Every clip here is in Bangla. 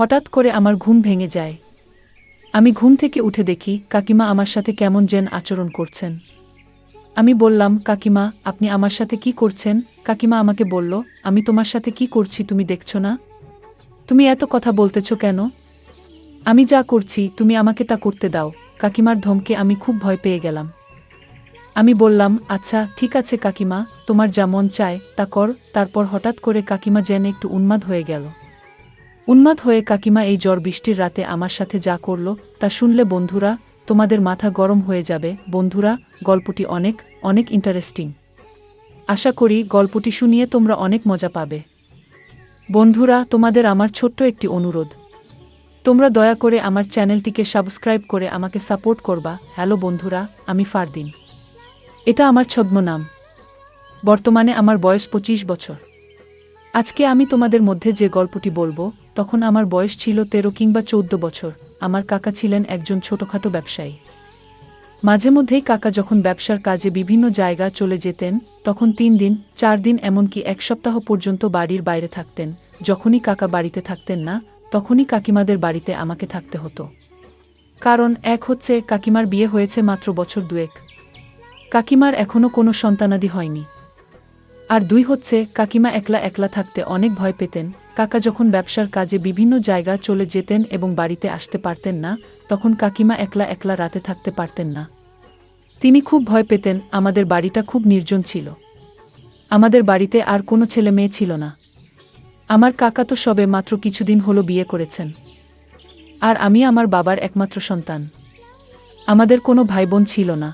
হঠাৎ করে আমার ঘুম ভেঙে যায়। আমি ঘুম থেকে উঠে দেখি কাকিমা আমার সাথে কেমন যেন আচরণ করছেন। আমি বললাম, কাকিমা, আপনি আমার সাথে কি করছেন? কাকিমা আমাকে বলল, আমি তোমার সাথে কি করছি তুমি দেখছো না? তুমি এত কথা বলতেছ কেন? আমি যা করছি তুমি আমাকে তা করতে দাও। কাকিমার ধমকে আমি খুব ভয় পেয়ে গেলাম। আমি বললাম, আচ্ছা ঠিক আছে কাকিমা, তোমার যা মন চায় তা কর। তারপর হঠাৎ করে কাকিমা যেন একটু উন্মাদ হয়ে গেল। উন্মাদ হয়ে কাকিমা এই ঝড় বৃষ্টির রাতে আমার সাথে যা করল তা শুনলে বন্ধুরা, তোমাদের মাথা গরম হয়ে যাবে। বন্ধুরা, গল্পটি অনেক অনেক ইন্টারেস্টিং। আশা করি গল্পটি শুনিয়ে তোমরা অনেক মজা পাবে। বন্ধুরা, তোমাদের আমার ছোট্ট একটি অনুরোধ, তোমরা দয়া করে আমার চ্যানেলটিকে সাবস্ক্রাইব করে আমাকে সাপোর্ট করবা। হ্যালো বন্ধুরা, আমি ফারদিন। এটা আমার ছদ্মনাম। বর্তমানে আমার বয়স 25 বছর। আজকে আমি তোমাদের মধ্যে যে গল্পটি বলবো, তখন আমার বয়স ছিল 13 কিংবা 14 বছর। আমার কাকা ছিলেন একজন ছোটখাটো ব্যবসায়ী। মাঝে মধ্যেই কাকা যখন ব্যবসার কাজে বিভিন্ন জায়গা চলে যেতেন, তখন 3 দিন, 4 দিন, এমনকি 1 সপ্তাহ পর্যন্ত বাড়ির বাইরে থাকতেন। যখনই কাকা বাড়িতে থাকতেন না, তখনই কাকিমাদের বাড়িতে আমাকে থাকতে হতো। কারণ এক হচ্ছে কাকিমার বিয়ে হয়েছে মাত্র বছর 2 কাকিমার এখনও কোনো সন্তানাদি হয়নি। আর 2 হচ্ছে কাকিমা একলা একলা থাকতে অনেক ভয় পেতেন। কাকা যখন ব্যবসার কাজে বিভিন্ন জায়গা চলে যেতেন এবং বাড়িতে আসতে পারতেন না, তখন কাকিমা একলা একলা রাতে থাকতে পারতেন না। তিনি খুব ভয় পেতেন। আমাদের বাড়িটা খুব নির্জন ছিল। আমাদের বাড়িতে আর কোনো ছেলে মেয়ে ছিল না। আমার কাকা তো সবে মাত্র কিছুদিন হলো বিয়ে করেছেন। আর আমি আমার বাবার একমাত্র সন্তান। আমাদের কোনো ভাই বোন ছিল না।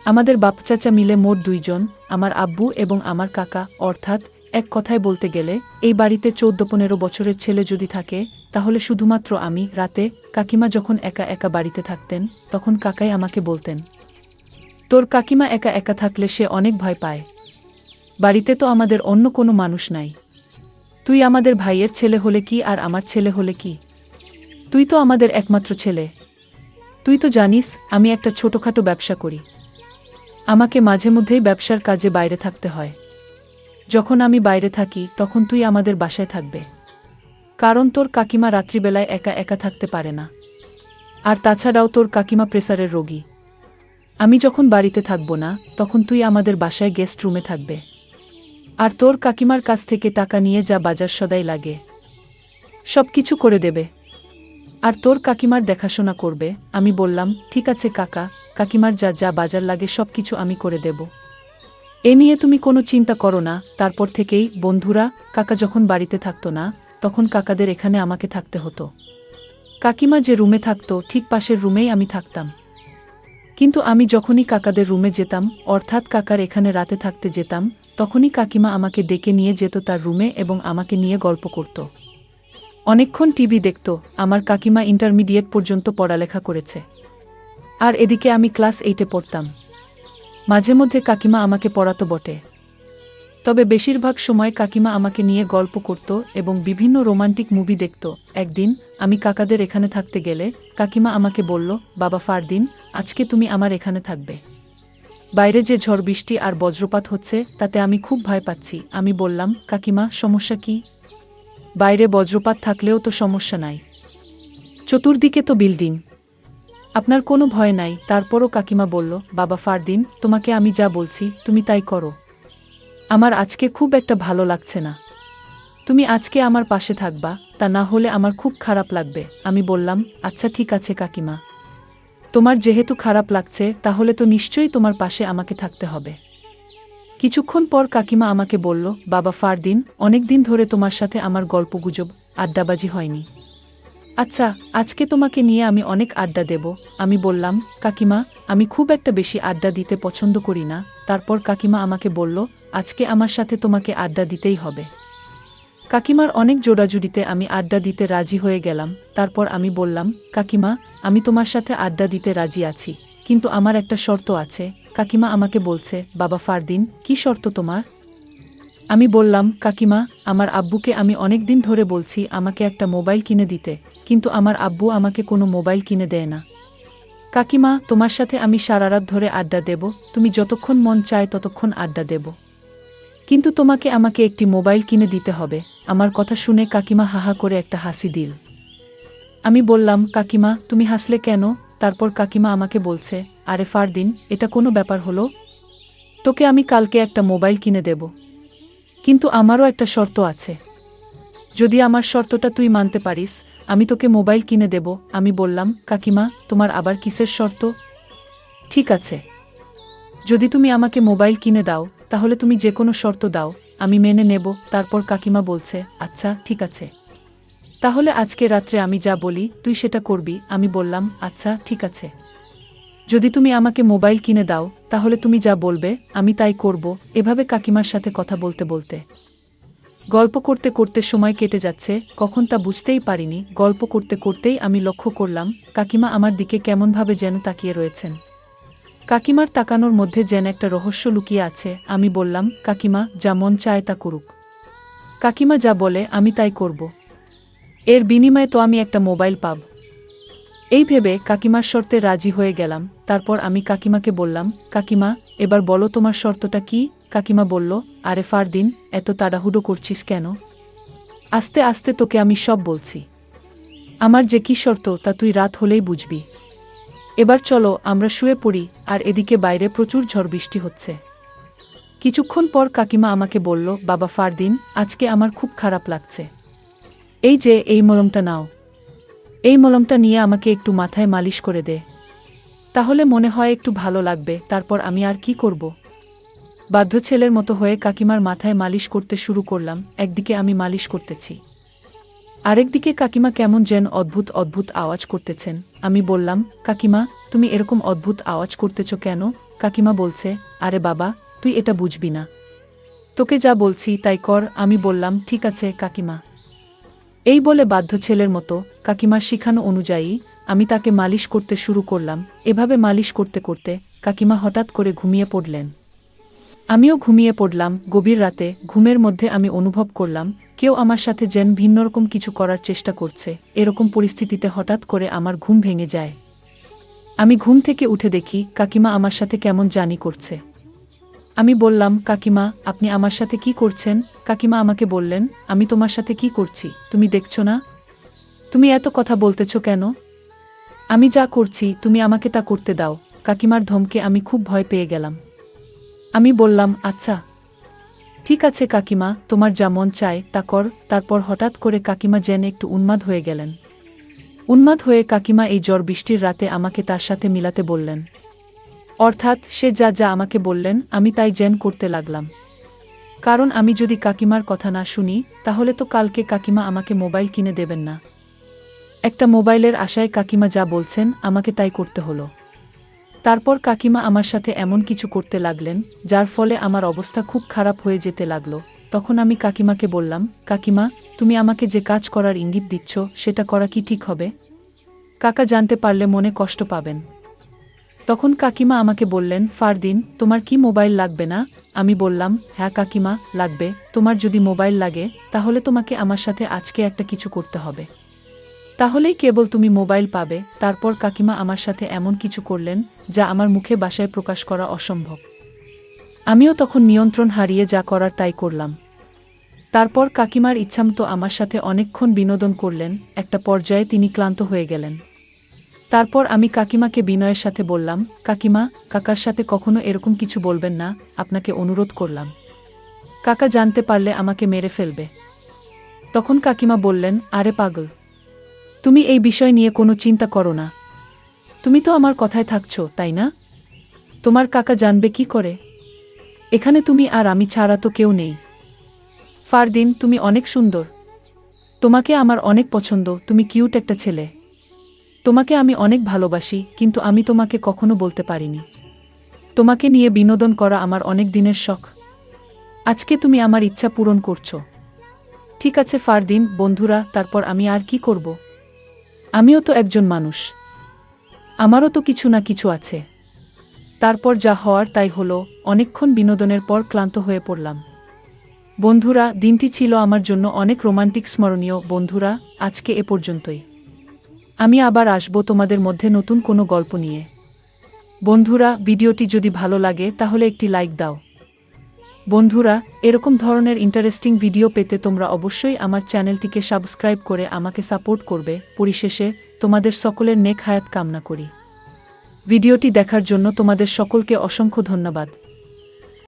আমাদের বাপ চাচা মিলে মোট 2 জন, আমার আব্বু এবং আমার কাকা। অর্থাৎ এক কথায় বলতে গেলে এই বাড়িতে 14-15 বছরের ছেলে যদি থাকে, তাহলে শুধুমাত্র আমি। রাতে কাকিমা যখন একা একা বাড়িতে থাকতেন, তখন কাকাই আমাকে বলতেন, তোর কাকিমা একা একা থাকলে সে অনেক ভয় পায়। বাড়িতে তো আমাদের অন্য কোনো মানুষ নাই। তুই আমাদের ভাইয়ের ছেলে হলে কি আর আমার ছেলে হলে কি? তুই তো আমাদের একমাত্র ছেলে। তুই তো জানিস আমি একটা ছোটখাটো ব্যবসা করি। আমাকে মাঝে মধ্যেই ব্যবসার কাজে বাইরে থাকতে হয়। যখন আমি বাইরে থাকি তখন তুই আমাদের বাসায় থাকবে। কারণ তোর কাকিমা রাত্রিবেলায় একা একা থাকতে পারে না। আর তাছাড়াও তোর কাকিমা প্রেসারের রোগী। আমি যখন বাড়িতে থাকব না, তখন তুই আমাদের বাসায় গেস্ট রুমে থাকবে। আর তোর কাকিমার কাছ থেকে টাকা নিয়ে যা বাজার সদাই লাগে সব কিছু করে দেবে। আর তোর কাকিমার দেখাশোনা করবে। আমি বললাম, ঠিক আছে কাকা, কাকিমার যা যা বাজার লাগে সব কিছু আমি করে দেব। এ নিয়ে তুমি কোনো চিন্তা করো না। তারপর থেকেই বন্ধুরা, কাকা যখন বাড়িতে থাকতো না, তখন কাকাদের এখানে আমাকে থাকতে হতো। কাকিমা যে রুমে থাকতো ঠিক পাশের রুমেই আমি থাকতাম। কিন্তু আমি যখনই কাকাদের রুমে যেতাম, অর্থাৎ কাকার এখানে রাতে থাকতে যেতাম, তখনই কাকিমা আমাকে ডেকে নিয়ে যেত তার রুমে এবং আমাকে নিয়ে গল্প করত। অনেকক্ষণ টিভি দেখত। আমার কাকিমা ইন্টারমিডিয়েট পর্যন্ত পড়ালেখা করেছে। আর এদিকে আমি ক্লাস 8-এ পড়তাম। মাঝে মধ্যে কাকিমা আমাকে পড়াতো বটে, তবে বেশিরভাগ সময় কাকিমা আমাকে নিয়ে গল্প করত এবং বিভিন্ন রোমান্টিক মুভি দেখত। একদিন আমি কাকাদের এখানে থাকতে গেলে কাকিমা আমাকে বলল, বাবা ফারদিন, আজকে তুমি আমার এখানে থাকবে। বাইরে যে ঝড় বৃষ্টি আর বজ্রপাত হচ্ছে, তাতে আমি খুব ভয় পাচ্ছি। আমি বললাম, কাকিমা, সমস্যা কি? বাইরে বজ্রপাত থাকলেও তো সমস্যা নাই, চতুর্দিকে তো বিল্ডিং, আপনার কোনো ভয় নাই। তারপরও কাকিমা বলল, বাবা ফারদিন, তোমাকে আমি যা বলছি তুমি তাই করো। আমার আজকে খুব একটা ভালো লাগছে না। তুমি আজকে আমার পাশে থাকবা, তা না হলে আমার খুব খারাপ লাগবে। আমি বললাম, আচ্ছা ঠিক আছে কাকিমা, তোমার যেহেতু খারাপ লাগছে তাহলে তো নিশ্চয়ই তোমার পাশে আমাকে থাকতে হবে। কিছুক্ষণ পর কাকিমা আমাকে বলল, বাবা ফারদিন, অনেকদিন ধরে তোমার সাথে আমার গল্পগুজব আড্ডাবাজি হয়নি। আচ্ছা, আজকে তোমাকে নিয়ে আমি অনেক আড্ডা দেব। আমি বললাম, কাকিমা, আমি খুব একটা বেশি আড্ডা দিতে পছন্দ করি না। তারপর কাকিমা আমাকে বলল, আজকে আমার সাথে তোমাকে আড্ডা দিতেই হবে। কাকিমার অনেক জোড়াজুড়িতে আমি আড্ডা দিতে রাজি হয়ে গেলাম। তারপর আমি বললাম, কাকিমা, আমি তোমার সাথে আড্ডা দিতে রাজি আছি, কিন্তু আমার একটা শর্ত আছে। কাকিমা আমাকে বলছে, বাবা ফারদিন, কি শর্ত তোমার? আমি বললাম, কাকিমা, আমার আব্বুকে আমি অনেক দিন ধরে বলছি আমাকে একটা মোবাইল কিনে দিতে, কিন্তু আমার আব্বু আমাকে কোনো মোবাইল কিনে দেয় না। কাকিমা, তোমার সাথে আমি সারা রাত ধরে আড্ডা দেব, তুমি যতক্ষণ মন চায় ততক্ষণ আড্ডা দেব, কিন্তু তোমাকে আমাকে একটি মোবাইল কিনে দিতে হবে। আমার কথা শুনে কাকিমা হাহা করে একটা হাসি দিল। আমি বললাম, কাকিমা তুমি হাসলে কেন? তারপর কাকিমা আমাকে বলছে, আরে ফারদিন, এটা কোনো ব্যাপার হলো? তোকে আমি কালকে একটা মোবাইল কিনে দেব, কিন্তু আমারও একটা শর্ত আছে। যদি আমার শর্তটা তুই মানতে পারিস, আমি তোকে মোবাইল কিনে দেব। আমি বললাম, কাকিমা তোমার আবার কিসের শর্ত? ঠিক আছে, যদি তুমি আমাকে মোবাইল কিনে দাও, তাহলে তুমি যে কোনো শর্ত দাও, আমি মেনে নেব। তারপর কাকিমা বলছে, আচ্ছা ঠিক আছে, তাহলে আজকে রাত্রে আমি যা বলি তুই সেটা করবি। আমি বললাম, আচ্ছা ঠিক আছে, যদি তুমি আমাকে মোবাইল কিনে দাও, তাহলে তুমি যা বলবে আমি তাই করব। এভাবে কাকিমার সাথে কথা বলতে বলতে গল্প করতে করতে সময় কেটে যাচ্ছে, কখন তা বুঝতেই পারিনি। গল্প করতে করতেই আমি লক্ষ্য করলাম কাকিমা আমার দিকে কেমনভাবে যেন তাকিয়ে রয়েছেন। কাকিমার তাকানোর মধ্যে যেন একটা রহস্য লুকিয়ে আছে। আমি বললাম, কাকিমা যা মন চায় তা করুক, কাকিমা যা বলে আমি তাই করব, এর বিনিময়ে তো আমি একটা মোবাইল পাব। এই ভেবে কাকিমার শর্তে রাজি হয়ে গেলাম। তারপর আমি কাকিমাকে বললাম, কাকিমা এবার বলো তোমার শর্তটা কি? কাকিমা বলল, আরে ফারদিন, এত তাড়াহুড়ো করছিস কেন? আস্তে আস্তে তোকে আমি সব বলছি। আমার যে কি শর্ত তা তুই রাত হলেই বুঝবি। এবার চলো আমরা শুয়ে পড়ি। আর এদিকে বাইরে প্রচুর ঝড় বৃষ্টি হচ্ছে। কিছুক্ষণ পর কাকিমা আমাকে বলল, বাবা ফারদিন, আজকে আমার খুব খারাপ লাগছে। এই যে এই মলমটা নাও, এই মলমটা নিয়ে আমাকে একটু মাথায় মালিশ করে দে, তাহলে মনে হয় একটু ভালো লাগবে। তারপর আমি আর কি করব, বাধ্য ছেলের মতো হয়ে কাকিমার মাথায় মালিশ করতে শুরু করলাম। একদিকে আমি মালিশ করতেছি, আরেকদিকে কাকিমা কেমন যেন অদ্ভুত অদ্ভুত আওয়াজ করতেছেন। আমি বললাম, কাকিমা তুমি এরকম অদ্ভুত আওয়াজ করতেছ কেন? কাকিমা বলছে, আরে বাবা তুই এটা বুঝবি না, তোকে যা বলছি তাই কর। আমি বললাম, ঠিক আছে কাকিমা। এই বলে বাধ্য ছেলের মতো কাকিমার শিখানো অনুযায়ী আমি তাকে মালিশ করতে শুরু করলাম। এভাবে মালিশ করতে করতে কাকিমা হঠাৎ করে ঘুমিয়ে পড়লেন। আমিও ঘুমিয়ে পড়লাম। গভীর রাতে ঘুমের মধ্যে আমি অনুভব করলাম কেউ আমার সাথে যেন ভিন্নরকম কিছু করার চেষ্টা করছে। এরকম পরিস্থিতিতে হঠাৎ করে আমার ঘুম ভেঙে যায়। আমি ঘুম থেকে উঠে দেখি কাকিমা আমার সাথে কেমন জানি করছে। আমি বললাম, কাকিমা আপনি আমার সাথে কি করছেন? কাকিমা আমাকে বললেন, আমি তোমার সাথে কি করছি তুমি দেখছো না? তুমি এত কথা বলতেছ কেন? আমি যা করছি তুমি আমাকে তা করতে দাও। কাকিমার ধমকে আমি খুব ভয় পেয়ে গেলাম। আমি বললাম, আচ্ছা ঠিক আছে কাকিমা, তোমার যা মন চায় তা কর। তারপর হঠাৎ করে কাকিমা যেন একটু উন্মাদ হয়ে গেলেন। উন্মাদ হয়ে কাকিমা এই ঝড় বৃষ্টির রাতে আমাকে তার সাথে মিলাতে বললেন। অর্থাৎ সে যা যা আমাকে বললেন আমি তাই যেন করতে লাগলাম। কারণ আমি যদি কাকিমার কথা না শুনি, তাহলে তো কালকে কাকিমা আমাকে মোবাইল কিনে দেবেন না। একটা মোবাইলের আশায় কাকিমা যা বলছেন আমাকে তাই করতে হলো। তারপর কাকিমা আমার সাথে এমন কিছু করতে লাগলেন যার ফলে আমার অবস্থা খুব খারাপ হয়ে যেতে লাগলো। তখন আমি কাকিমাকে বললাম, কাকিমা তুমি আমাকে যে কাজ করার ইঙ্গিত দিচ্ছ সেটা করা কি ঠিক হবে? কাকা জানতে পারলে মনে কষ্ট পাবেন। তখন কাকিমা আমাকে বললেন, ফারদিন তোমার কি মোবাইল লাগবে না? আমি বললাম, হ্যাঁ কাকিমা লাগবে। তোমার যদি মোবাইল লাগে তাহলে তোমাকে আমার সাথে আজকে একটা কিছু করতে হবে, তাহলেই কেবল তুমি মোবাইল পাবে। তারপর কাকিমা আমার সাথে এমন কিছু করলেন যা আমার মুখে ভাষায় প্রকাশ করা অসম্ভব। আমিও তখন নিয়ন্ত্রণ হারিয়ে যা করার তাই করলাম। তারপর কাকিমার ইচ্ছামতো আমার সাথে অনেকক্ষণ বিনোদন করলেন। একটা পর্যায়ে তিনি ক্লান্ত হয়ে গেলেন। তারপর আমি কাকিমাকে বিনয়ের সাথে বললাম, কাকিমা কাকার সাথে কখনো এরকম কিছু বলবেন না, আপনাকে অনুরোধ করলাম। কাকা জানতে পারলে আমাকে মেরে ফেলবে। তখন কাকিমা বললেন, আরে পাগল, তুমি এই বিষয় নিয়ে কোনো চিন্তা করো না। তুমি তো আমার কথায় থাকছো তাই না? তোমার কাকা জানবে কি করে? এখানে তুমি আর আমি ছাড়া তো কেউ নেই। ফারদিন তুমি অনেক সুন্দর, তোমাকে আমার অনেক পছন্দ, তুমি কিউট একটা ছেলে। তোমাকে আমি অনেক ভালোবাসি, কিন্তু আমি তোমাকে কখনো বলতে পারিনি। তোমাকে নিয়ে বিনোদন করা আমার অনেক দিনের শখ। আজকে তুমি আমার ইচ্ছা পূরণ করছো। ঠিক আছে ফারদিন বন্ধুরা, তারপর আমি আর কি করব? আমিও তো একজন মানুষ, আমারও তো কিছু না কিছু আছে। তারপর যা হওয়ার তাই হলো। অনেকক্ষণ বিনোদনের পর ক্লান্ত হয়ে পড়লাম। বন্ধুরা, দিনটি ছিল আমার জন্য অনেক রোমান্টিক স্মরণীয়। বন্ধুরা, আজকে এ পর্যন্তই। আমি আবার আসবো তোমাদের মধ্যে নতুন কোনো গল্প নিয়ে। বন্ধুরা, ভিডিওটি যদি ভালো লাগে তাহলে একটি লাইক দাও। বন্ধুরা, এরকম ধরনের ইন্টারেস্টিং ভিডিও পেতে তোমরা অবশ্যই আমার চ্যানেলটিকে সাবস্ক্রাইব করে আমাকে সাপোর্ট করবে। পরিশেষে তোমাদের সকলের নেক হায়াত কামনা করি। ভিডিওটি দেখার জন্য তোমাদের সকলকে অসংখ্য ধন্যবাদ।